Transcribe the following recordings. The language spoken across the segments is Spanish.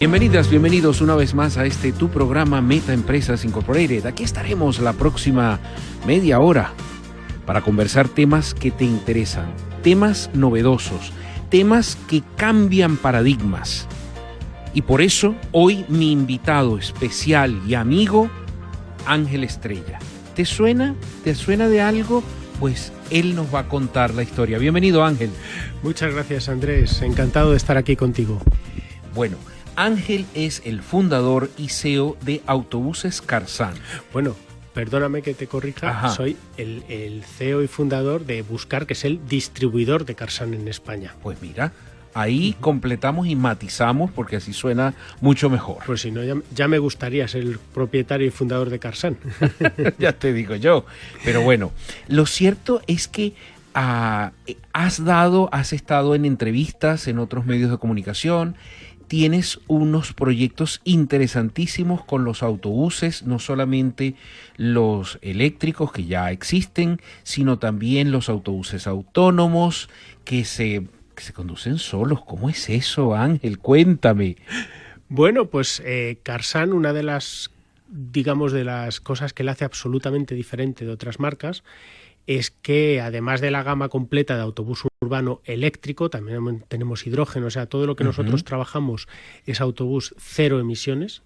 Bienvenidas, bienvenidos una vez más a tu programa Meta Empresas Incorporated. Aquí estaremos la próxima media hora para conversar temas que te interesan, temas novedosos, temas que cambian paradigmas. Y por eso hoy mi invitado especial y amigo, Ángel Estrella. ¿Te suena? ¿Te suena de algo? Pues él nos va a contar la historia. Bienvenido, Ángel. Muchas gracias, Andrés. Encantado de estar aquí contigo. Bueno, Ángel es el fundador y CEO de Autobuses Karsan. Bueno, perdóname que te corrija. Ajá. Soy el CEO y fundador de Buscar, que es el distribuidor de Karsan en España. Pues mira, ahí completamos y matizamos porque así suena mucho mejor. Pues si no, ya me gustaría ser el propietario y fundador de Karsan. Ya te digo yo. Pero bueno, lo cierto es que has estado en entrevistas en otros medios de comunicación. Tienes unos proyectos interesantísimos con los autobuses, no solamente los eléctricos que ya existen, sino también los autobuses autónomos que se conducen solos. ¿Cómo es eso, Ángel? Cuéntame. Bueno, pues Karsan, una de las, digamos, de las cosas que le hace absolutamente diferente de otras marcas, es que además de la gama completa de autobús urbano eléctrico, también tenemos hidrógeno, o sea, todo lo que nosotros trabajamos es autobús cero emisiones,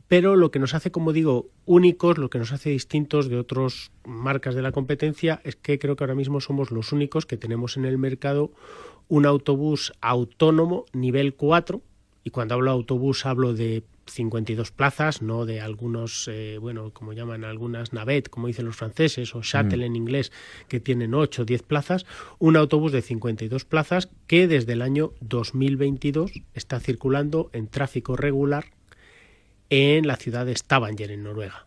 pero lo que nos hace, como digo, únicos, lo que nos hace distintos de otras marcas de la competencia es que creo que ahora mismo somos los únicos que tenemos en el mercado un autobús autónomo nivel 4, y cuando hablo de autobús hablo de 52 plazas, no de algunos, como llaman algunas navette, como dicen los franceses, o shuttle en inglés, que tienen 8 o 10 plazas, un autobús de 52 plazas que desde el año 2022 está circulando en tráfico regular en la ciudad de Stavanger, en Noruega.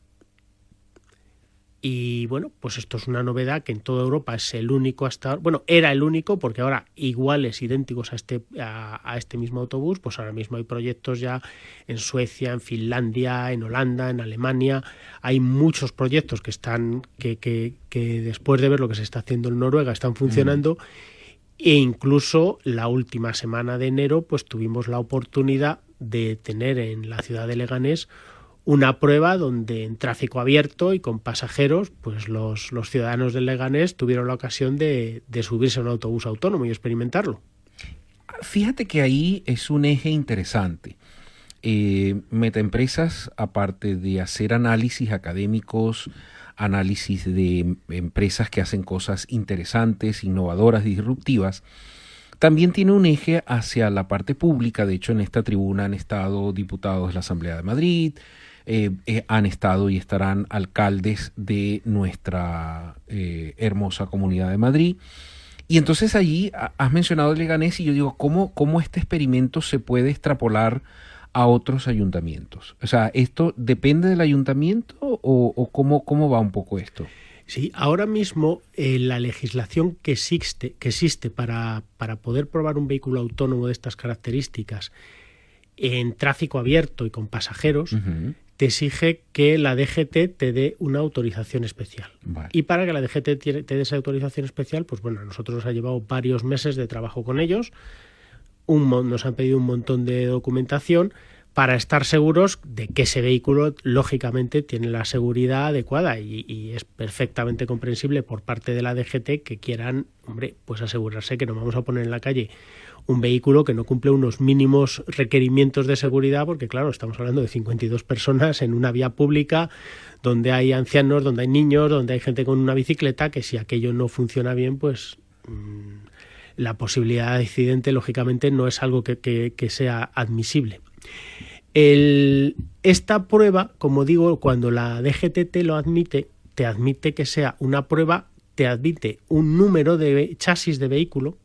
Y bueno, pues esto es una novedad que en toda Europa es el único hasta ahora. Bueno, era el único porque ahora iguales, idénticos a este mismo autobús, pues ahora mismo hay proyectos ya en Suecia, en Finlandia, en Holanda, en Alemania. Hay muchos proyectos que están que después de ver lo que se está haciendo en Noruega están funcionando. E incluso la última semana de enero pues tuvimos la oportunidad de tener en la ciudad de Leganés una prueba donde en tráfico abierto y con pasajeros, pues los ciudadanos de Leganés tuvieron la ocasión de subirse a un autobús autónomo y experimentarlo. Fíjate que ahí es un eje interesante. Metaempresas, aparte de hacer análisis académicos, análisis de empresas que hacen cosas interesantes, innovadoras, disruptivas, también tiene un eje hacia la parte pública. De hecho, en esta tribuna han estado diputados de la Asamblea de Madrid, han estado y estarán alcaldes de nuestra hermosa Comunidad de Madrid. Y entonces allí has mencionado Leganés y yo digo, ¿cómo este experimento se puede extrapolar a otros ayuntamientos? O sea, ¿esto depende del ayuntamiento o cómo va un poco esto? Sí, ahora mismo la legislación que existe para poder probar un vehículo autónomo de estas características en tráfico abierto y con pasajeros, te exige que la DGT te dé una autorización especial. Vale. Y para que la DGT te dé esa autorización especial, pues bueno, a nosotros nos ha llevado varios meses de trabajo con ellos, nos han pedido un montón de documentación para estar seguros de que ese vehículo, lógicamente, tiene la seguridad adecuada y es perfectamente comprensible por parte de la DGT que quieran, pues asegurarse que no vamos a poner en la calle un vehículo que no cumple unos mínimos requerimientos de seguridad, porque claro, estamos hablando de 52 personas en una vía pública donde hay ancianos, donde hay niños, donde hay gente con una bicicleta, que si aquello no funciona bien, pues la posibilidad de accidente, lógicamente, no es algo que sea admisible. Esta prueba, como digo, cuando la DGT te lo admite, te admite que sea una prueba, te admite un número de chasis de vehículo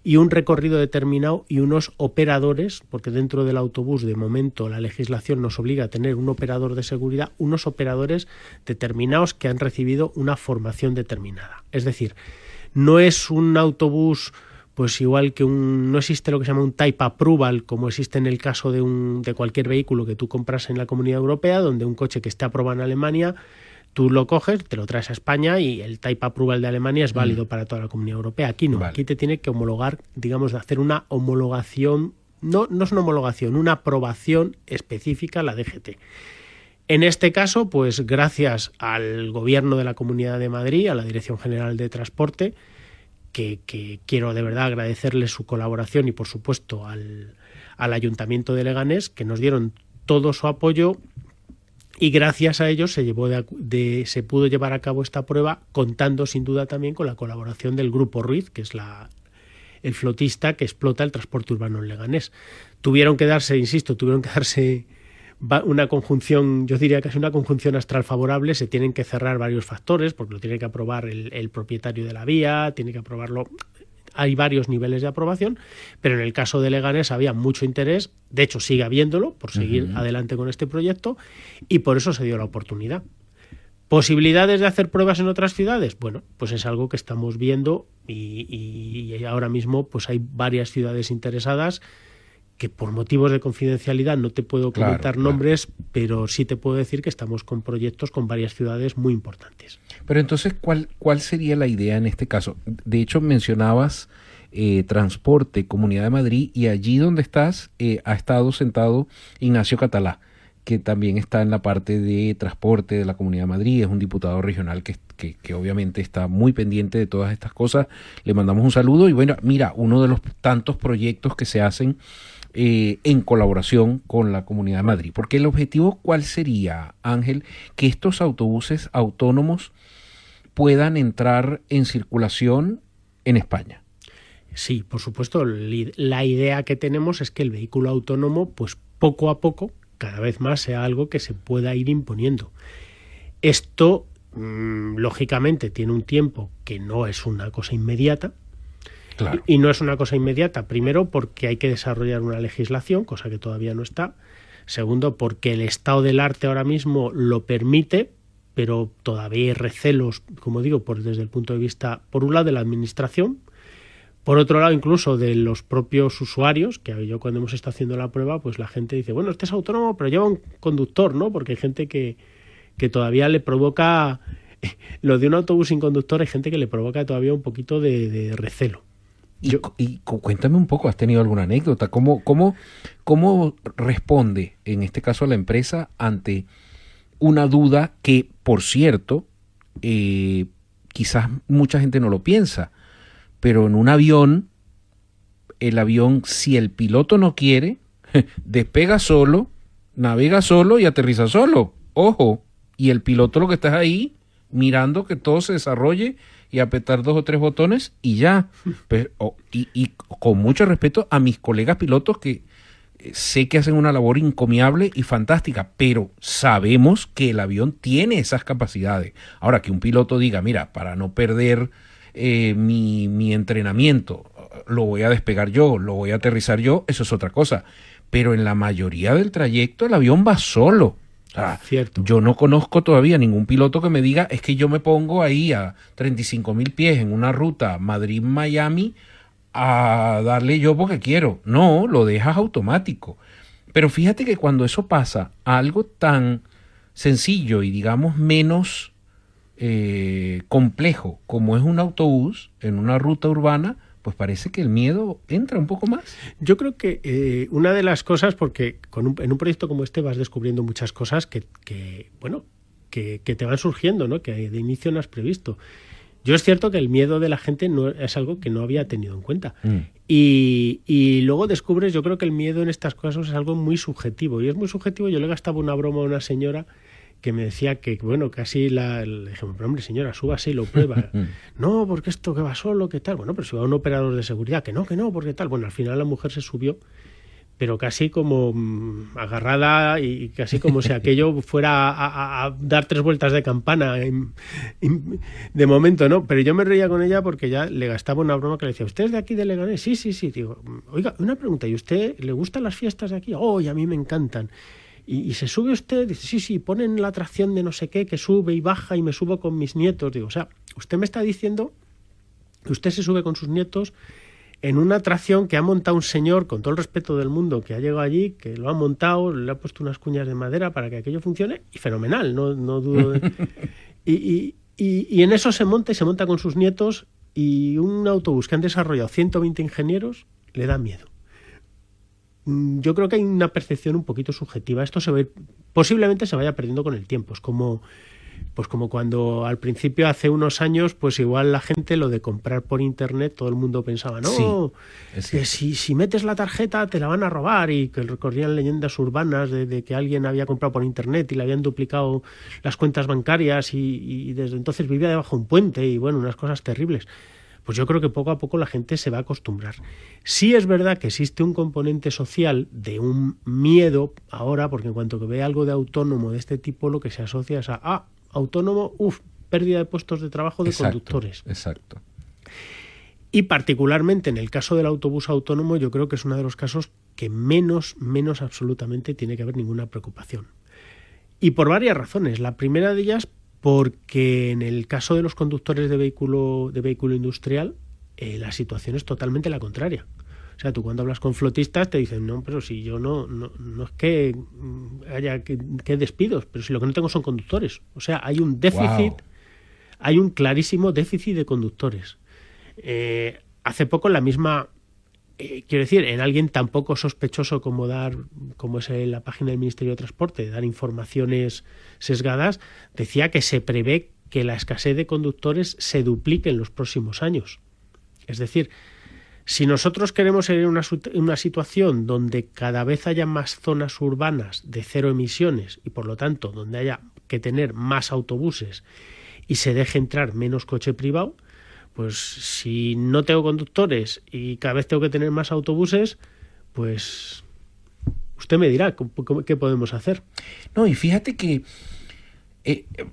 y un recorrido determinado y unos operadores, porque dentro del autobús de momento la legislación nos obliga a tener un operador de seguridad, unos operadores determinados que han recibido una formación determinada. Es decir, no es un autobús pues igual que no existe lo que se llama un type approval, como existe en el caso de cualquier vehículo que tú compras en la Comunidad Europea, donde un coche que esté aprobado en Alemania, tú lo coges, te lo traes a España y el type approval de Alemania es válido para toda la Comunidad Europea. Aquí no, vale. Aquí te tiene que homologar, digamos, de hacer una homologación no es una homologación, una aprobación específica a la DGT. En este caso, pues gracias al Gobierno de la Comunidad de Madrid, a la Dirección General de Transporte, que quiero de verdad agradecerles su colaboración, y por supuesto al Ayuntamiento de Leganés, que nos dieron todo su apoyo, y gracias a ellos se pudo llevar a cabo esta prueba, contando sin duda también con la colaboración del Grupo Ruiz, que es el flotista que explota el transporte urbano en Leganés. Tuvieron que darse una conjunción, yo diría que es una conjunción astral favorable. Se tienen que cerrar varios factores, porque lo tiene que aprobar el propietario de la vía, tiene que aprobarlo. Hay varios niveles de aprobación, pero en el caso de Leganés había mucho interés, de hecho sigue habiéndolo, por seguir adelante con este proyecto, y por eso se dio la oportunidad. ¿Posibilidades de hacer pruebas en otras ciudades? Bueno, pues es algo que estamos viendo, y ahora mismo pues hay varias ciudades interesadas, que por motivos de confidencialidad no te puedo comentar nombres, pero sí te puedo decir que estamos con proyectos con varias ciudades muy importantes. Pero entonces, ¿cuál sería la idea en este caso? De hecho, mencionabas transporte, Comunidad de Madrid, y allí donde estás ha estado sentado Ignacio Catalá, que también está en la parte de transporte de la Comunidad de Madrid, es un diputado regional que obviamente está muy pendiente de todas estas cosas. Le mandamos un saludo y bueno, mira, uno de los tantos proyectos que se hacen en colaboración con la Comunidad de Madrid. Porque el objetivo, ¿cuál sería, Ángel? Que estos autobuses autónomos puedan entrar en circulación en España. Sí, por supuesto. La idea que tenemos es que el vehículo autónomo, pues poco a poco, cada vez más sea algo que se pueda ir imponiendo. Esto, lógicamente, tiene un tiempo que no es una cosa inmediata. Claro. Y no es una cosa inmediata, primero porque hay que desarrollar una legislación, cosa que todavía no está. Segundo, porque el estado del arte ahora mismo lo permite, pero todavía hay recelos, como digo, desde el punto de vista, por un lado, de la administración, por otro lado, incluso de los propios usuarios, que yo cuando hemos estado haciendo la prueba, pues la gente dice, bueno, este es autónomo, pero lleva un conductor, ¿no? Porque hay gente que todavía le provoca, lo de un autobús sin conductor, hay gente que le provoca todavía un poquito de recelo. Y cuéntame un poco, ¿has tenido alguna anécdota? ¿Cómo responde, en este caso, la empresa ante una duda que, por cierto, quizás mucha gente no lo piensa, pero en un avión, el avión, si el piloto no quiere, despega solo, navega solo y aterriza solo. Ojo, y el piloto lo que está ahí mirando que todo se desarrolle y apretar 2 o 3 botones y ya. Pero, y con mucho respeto a mis colegas pilotos que sé que hacen una labor encomiable y fantástica, pero sabemos que el avión tiene esas capacidades. Ahora, que un piloto diga, mira, para no perder mi entrenamiento, lo voy a despegar yo, lo voy a aterrizar yo, eso es otra cosa. Pero en la mayoría del trayecto el avión va solo. O sea, cierto. Yo no conozco todavía ningún piloto que me diga, es que yo me pongo ahí a 35,000 pies en una ruta Madrid-Miami a darle yo porque quiero. No, lo dejas automático. Pero fíjate que cuando eso pasa a algo tan sencillo y digamos menos complejo como es un autobús en una ruta urbana, pues parece que el miedo entra un poco más. Yo creo que una de las cosas, porque en un proyecto como este vas descubriendo muchas cosas que te van surgiendo, ¿no? Que de inicio no has previsto. Yo es cierto que el miedo de la gente no es algo que no había tenido en cuenta. Y luego descubres, yo creo que el miedo en estas cosas es algo muy subjetivo. Y es muy subjetivo. Yo le gastaba una broma a una señora que me decía que, bueno, casi le dije, pero hombre, señora, súbase y lo prueba. No, porque esto que va solo, ¿qué tal? Bueno, pero si va un operador de seguridad, que no, porque tal. Bueno, al final la mujer se subió, pero casi como agarrada y casi como si aquello fuera a dar 3 vueltas de campana de momento, ¿no? Pero yo me reía con ella porque ya le gastaba una broma que le decía, ¿usted es de aquí de Leganés? Sí. Digo, oiga, una pregunta, ¿y usted le gustan las fiestas de aquí? Oh, y a mí me encantan. ¿Y se sube usted? Dice, sí, ponen la atracción de no sé qué, que sube y baja y me subo con mis nietos. Digo, o sea, usted me está diciendo que usted se sube con sus nietos en una atracción que ha montado un señor, con todo el respeto del mundo, que ha llegado allí, que lo ha montado, le ha puesto unas cuñas de madera para que aquello funcione, y fenomenal, no dudo de... y en eso se monta con sus nietos, y un autobús que han desarrollado 120 ingenieros le da miedo. yo creo que hay una percepción un poquito subjetiva. Esto posiblemente se vaya perdiendo con el tiempo. Es como cuando al principio, hace unos años, pues igual la gente, lo de comprar por internet, todo el mundo pensaba, no, que si metes la tarjeta te la van a robar, y que recorrían leyendas urbanas de que alguien había comprado por internet y le habían duplicado las cuentas bancarias y desde entonces vivía debajo de un puente y bueno, unas cosas terribles. Pues yo creo que poco a poco la gente se va a acostumbrar. Sí es verdad que existe un componente social de un miedo ahora, porque en cuanto que ve algo de autónomo de este tipo, lo que se asocia es a autónomo, pérdida de puestos de trabajo de conductores. Exacto. Y particularmente en el caso del autobús autónomo, yo creo que es uno de los casos que menos absolutamente tiene que haber ninguna preocupación. Y por varias razones. La primera de ellas, porque en el caso de los conductores de vehículo industrial, la situación es totalmente la contraria. O sea, tú cuando hablas con flotistas te dicen, no, pero si yo no es que haya que despidos, pero si lo que no tengo son conductores. O sea, hay un déficit, hay un clarísimo déficit de conductores. Hace poco la misma, quiero decir, en alguien tan poco sospechoso como es la página del Ministerio de Transporte, dar informaciones sesgadas, decía que se prevé que la escasez de conductores se duplique en los próximos años. Es decir, si nosotros queremos ir en una situación donde cada vez haya más zonas urbanas de cero emisiones y por lo tanto donde haya que tener más autobuses y se deje entrar menos coche privado, pues si no tengo conductores y cada vez tengo que tener más autobuses, pues usted me dirá qué podemos hacer. No, y fíjate que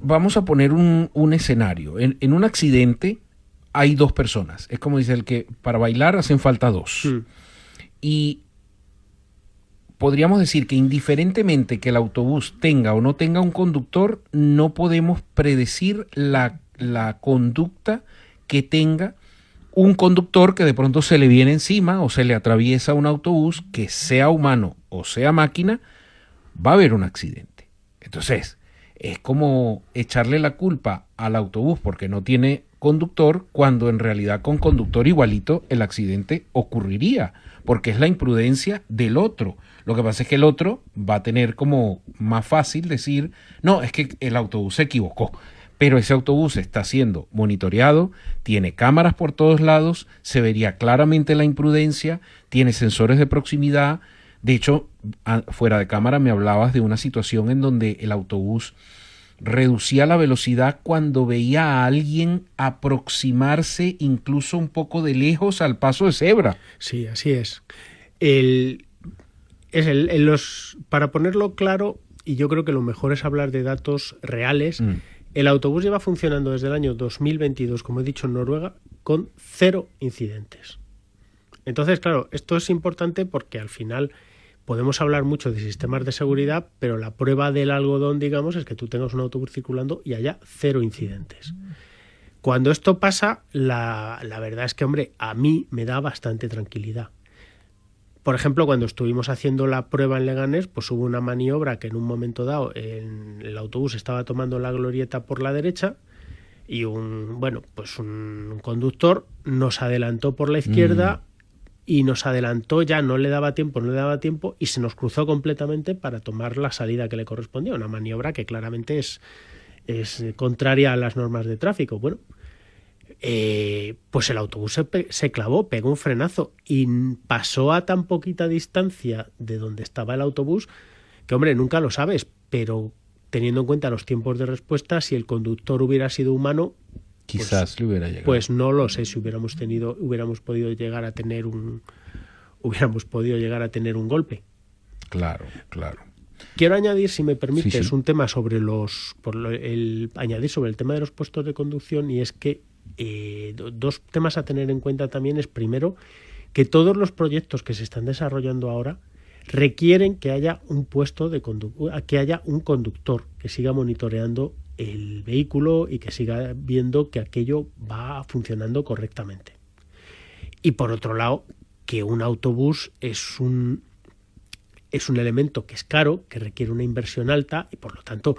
vamos a poner un escenario. En un accidente hay dos personas. Es como dice el que para bailar hacen falta dos. Y podríamos decir que indiferentemente que el autobús tenga o no tenga un conductor, no podemos predecir la conducta que tenga un conductor que de pronto se le viene encima o se le atraviesa un autobús, que sea humano o sea máquina, va a haber un accidente. Entonces, es como echarle la culpa al autobús porque no tiene conductor, cuando en realidad con conductor igualito el accidente ocurriría, porque es la imprudencia del otro. Lo que pasa es que el otro va a tener como más fácil decir, no, es que el autobús se equivocó, pero ese autobús está siendo monitoreado, tiene cámaras por todos lados, se vería claramente la imprudencia, tiene sensores de proximidad. De hecho, fuera de cámara me hablabas de una situación en donde el autobús reducía la velocidad cuando veía a alguien aproximarse incluso un poco de lejos al paso de cebra. Sí, así es. Para ponerlo claro, y yo creo que lo mejor es hablar de datos reales, el autobús lleva funcionando desde el año 2022, como he dicho, en Noruega, con 0 incidentes. Entonces, claro, esto es importante porque al final podemos hablar mucho de sistemas de seguridad, pero la prueba del algodón, digamos, es que tú tengas un autobús circulando y haya 0 incidentes. Cuando esto pasa, la verdad es que, hombre, a mí me da bastante tranquilidad. Por ejemplo, cuando estuvimos haciendo la prueba en Leganés, pues hubo una maniobra que en un momento dado el autobús estaba tomando la glorieta por la derecha y un conductor nos adelantó por la izquierda y nos adelantó, ya no le daba tiempo y se nos cruzó completamente para tomar la salida que le correspondía, una maniobra que claramente es contraria a las normas de tráfico. Bueno, pues el autobús se clavó, pegó un frenazo y pasó a tan poquita distancia de donde estaba el autobús que, hombre, nunca lo sabes, pero teniendo en cuenta los tiempos de respuesta, si el conductor hubiera sido humano, quizás le hubiera llegado. Pues no lo sé si hubiéramos podido llegar a tener un golpe. Claro. Quiero añadir, si me permites, sí. un tema sobre añadir sobre el tema de los puestos de conducción, y es que dos temas a tener en cuenta también es, primero, que todos los proyectos que se están desarrollando ahora requieren que haya un que haya un conductor que siga monitoreando el vehículo y que siga viendo que aquello va funcionando correctamente. Y por otro lado, que un autobús es un elemento que es caro, que requiere una inversión alta y por lo tanto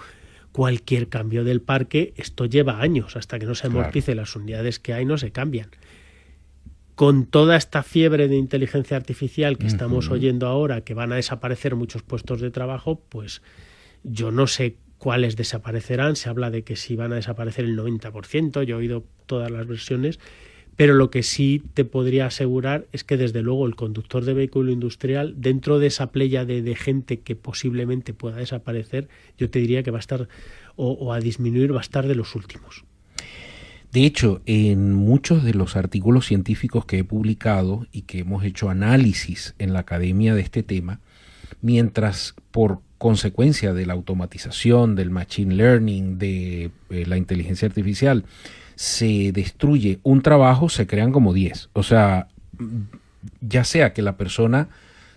cualquier cambio del parque, esto lleva años, hasta que no se amortice. Las unidades que hay no se cambian. con toda esta fiebre de inteligencia artificial que estamos oyendo ahora, que van a desaparecer muchos puestos de trabajo, pues yo no sé cuáles desaparecerán. Se habla de que sí van a desaparecer el 90%, yo he oído todas las versiones, pero lo que sí te podría asegurar es que desde luego el conductor de vehículo industrial, dentro de esa pléyade de gente que posiblemente pueda desaparecer, yo te diría que va a estar, o a disminuir, va a estar de los últimos. De hecho, en muchos de los artículos científicos que he publicado y que hemos hecho análisis en la academia de este tema, mientras por consecuencia de la automatización, del machine learning, de la inteligencia artificial, se destruye un trabajo, se crean como 10. O sea, ya sea que la persona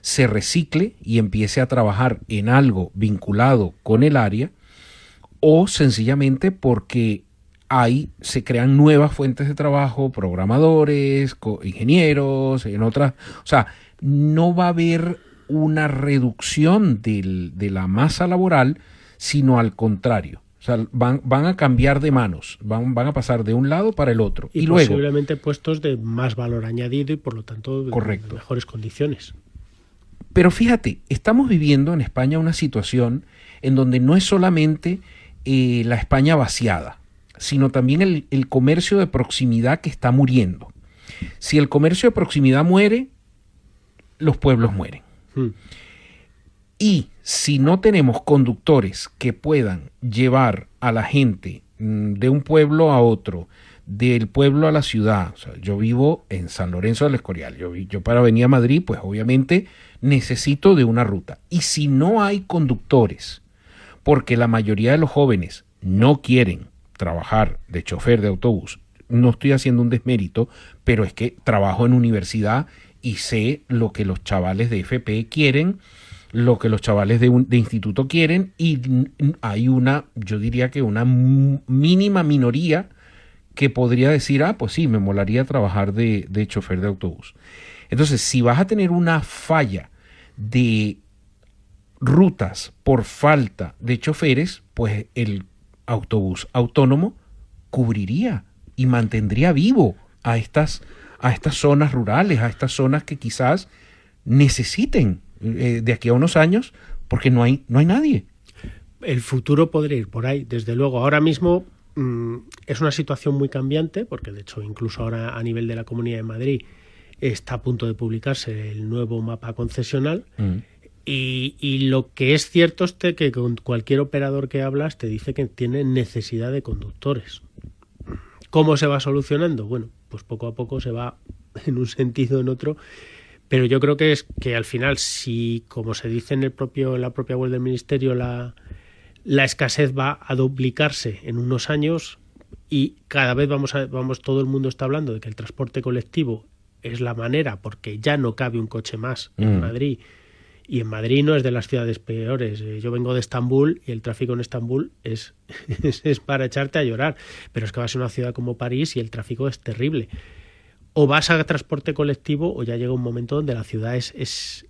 se recicle y empiece a trabajar en algo vinculado con el área, o sencillamente porque se crean nuevas fuentes de trabajo, programadores, ingenieros, en otras. O sea, no va a haber una reducción de la masa laboral, sino al contrario. O sea, van a cambiar de manos, van a pasar de un lado para el otro. Y luego, posiblemente puestos de más valor añadido y por lo tanto de mejores condiciones. Pero fíjate, estamos viviendo en España una situación en donde no es solamente la España vaciada, sino también el comercio de proximidad que está muriendo. Si el comercio de proximidad muere, los pueblos mueren. Y si no tenemos conductores que puedan llevar a la gente de un pueblo a otro, del pueblo a la ciudad, o sea, yo vivo en San Lorenzo del Escorial, yo para venir a Madrid, pues obviamente necesito de una ruta. Y si no hay conductores, porque la mayoría de los jóvenes no quieren trabajar de chofer de autobús, no estoy haciendo un desmérito, pero es que trabajo en universidad y sé lo que los chavales de FP quieren, lo que los chavales de instituto quieren, y hay yo diría que una mínima minoría que podría decir, pues sí, me molaría trabajar de chofer de autobús. Entonces, si vas a tener una falla de rutas por falta de choferes, pues el autobús autónomo cubriría y mantendría vivo a estas zonas rurales, a estas zonas que quizás necesiten de aquí a unos años, porque no hay nadie. El futuro podría ir por ahí, desde luego. Ahora mismo es una situación muy cambiante, porque de hecho incluso ahora a nivel de la Comunidad de Madrid está a punto de publicarse el nuevo mapa concesional. Y lo que es cierto es que con cualquier operador que hablas te dice que tiene necesidad de conductores. ¿Cómo se va solucionando? Bueno, pues poco a poco se va en un sentido o en otro, pero yo creo que es que al final, si, como se dice en la propia web del Ministerio, la escasez va a duplicarse en unos años y cada vez todo el mundo está hablando de que el transporte colectivo es la manera, porque ya no cabe un coche más en Madrid. Y en Madrid no es de las ciudades peores. Yo vengo de Estambul y el tráfico en Estambul es para echarte a llorar. Pero es que vas a una ciudad como París y el tráfico es terrible. O vas a transporte colectivo o ya llega un momento donde la ciudad es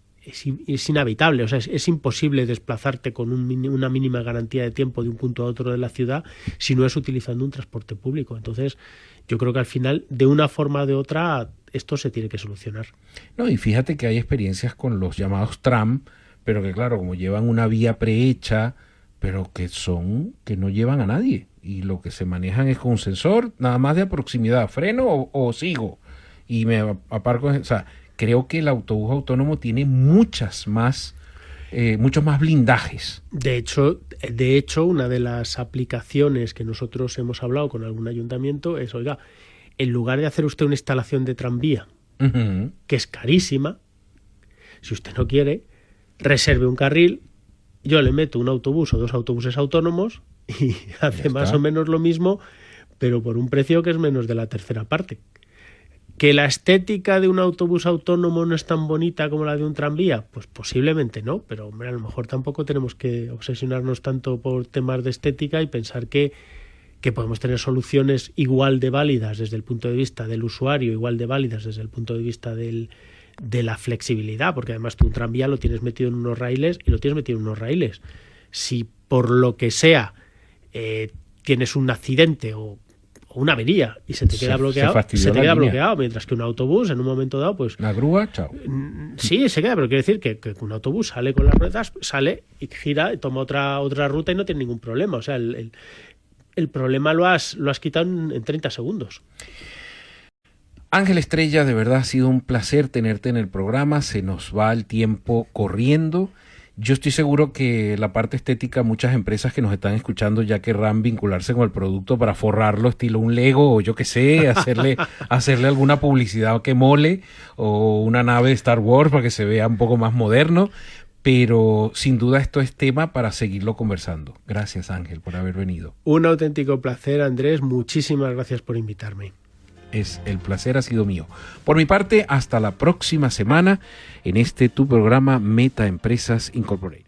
inhabitable. O sea, es imposible desplazarte con una mínima garantía de tiempo de un punto a otro de la ciudad si no es utilizando un transporte público. Entonces, yo creo que al final, de una forma o de otra, esto se tiene que solucionar. No, y fíjate que hay experiencias con los llamados tram, pero que claro, como llevan una vía prehecha, pero que no llevan a nadie. Y lo que se manejan es con un sensor, nada más de proximidad, freno o sigo. Y me aparco. O sea, creo que el autobús autónomo tiene muchos más blindajes. De hecho, una de las aplicaciones que nosotros hemos hablado con algún ayuntamiento es, oiga, en lugar de hacer usted una instalación de tranvía, que es carísima, si usted no quiere, reserve un carril, yo le meto un autobús o 2 autobuses autónomos y hace más o menos lo mismo, pero por un precio que es menos de la tercera parte. ¿Que la estética de un autobús autónomo no es tan bonita como la de un tranvía? Pues posiblemente no, pero hombre, a lo mejor tampoco tenemos que obsesionarnos tanto por temas de estética y pensar que podemos tener soluciones igual de válidas desde el punto de vista del usuario, igual de válidas desde el punto de vista de la flexibilidad, porque además tú un tranvía lo tienes metido en unos raíles y lo tienes metido en unos raíles. Si por lo que sea tienes un accidente o una avería y se te queda bloqueado, mientras que un autobús en un momento dado, pues la grúa, chao. Sí, se queda, pero quiere decir que un autobús sale con las ruedas, sale y gira, toma otra ruta y no tiene ningún problema. O sea, el problema lo has quitado en 30 segundos. Ángel Estrella, de verdad ha sido un placer tenerte en el programa. Se nos va el tiempo corriendo. Yo estoy seguro que la parte estética, muchas empresas que nos están escuchando ya querrán vincularse con el producto para forrarlo estilo un Lego o yo qué sé, hacerle alguna publicidad que mole o una nave de Star Wars para que se vea un poco más moderno. Pero sin duda esto es tema para seguirlo conversando. Gracias, Ángel, por haber venido. Un auténtico placer, Andrés. Muchísimas gracias por invitarme. El placer ha sido mío. Por mi parte, hasta la próxima semana en tu programa Meta Empresas Incorporated.